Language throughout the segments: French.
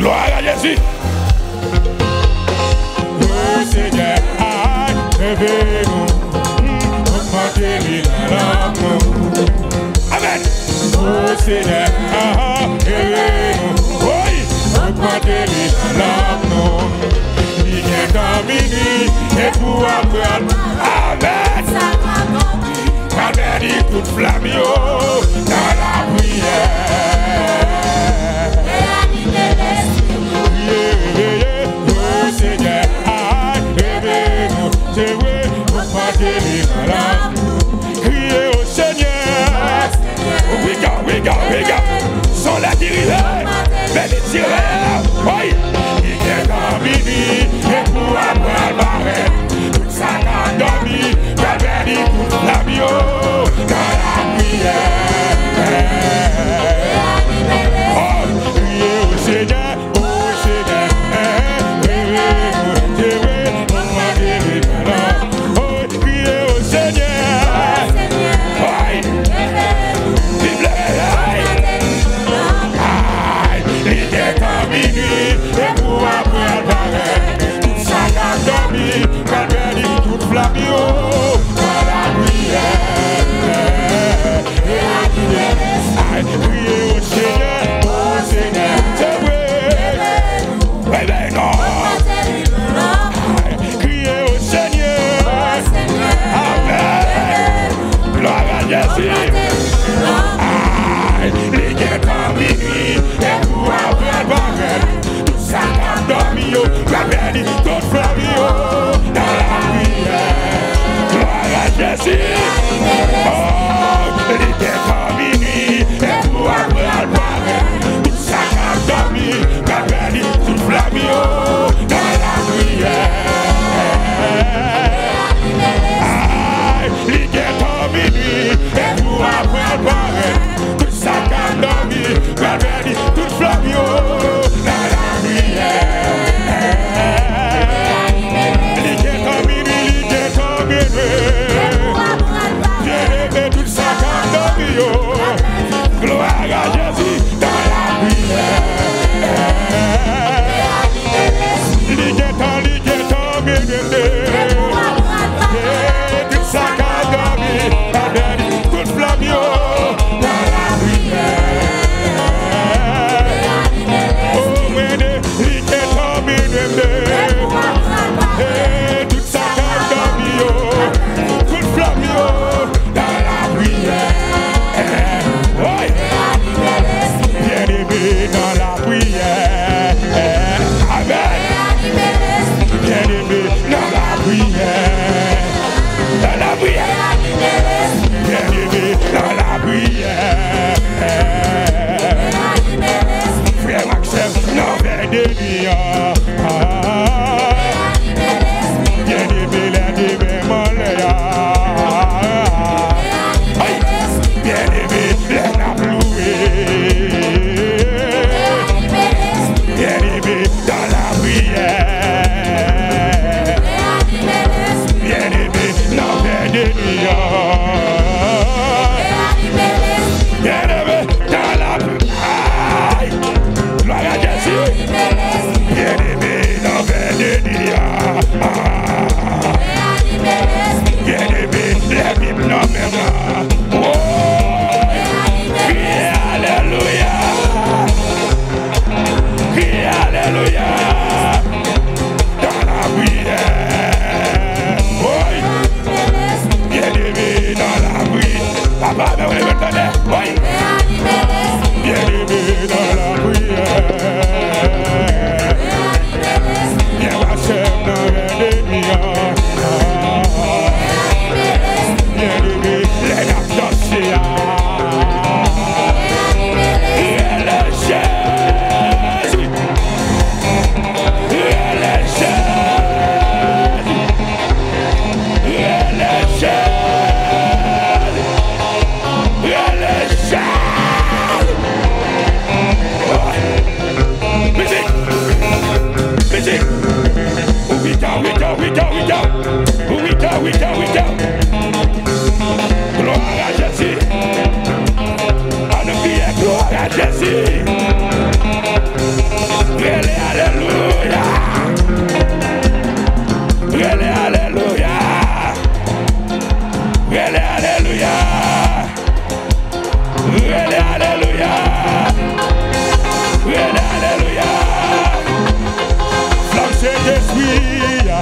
Gloire à Jésus. Oh Seigneur, réveille-nous. Augmentez-lui l'amour. Amen. Oh Seigneur, réveille-nous. Oui, augmentez-lui l'amour. Il est dans minuit et pour après. Amen. Amen. Toute flamme dans la prière. Oh Seigneur, réveille-nous. C'est vrai, augmentez-lui l'amour. Criez au Seigneur. We go. Sans la diriger. Mais les tireurs. Oui. Il est dans minuit et pour après le barret. Toute sa garde dormi. Amen. Toute flamme dans la prière. Oh, criez au Seigneur.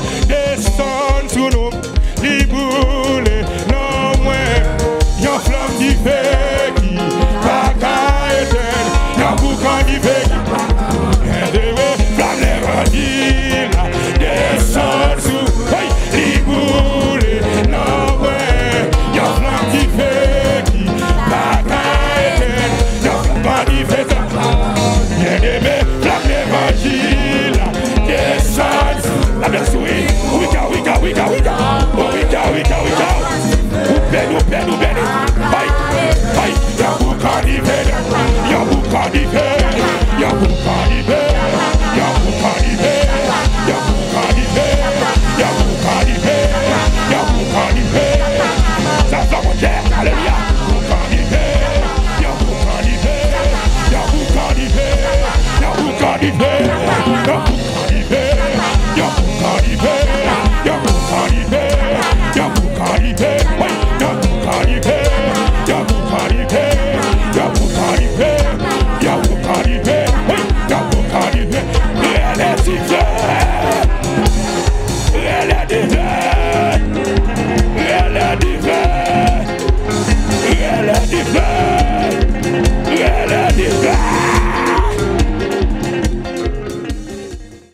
Démélée,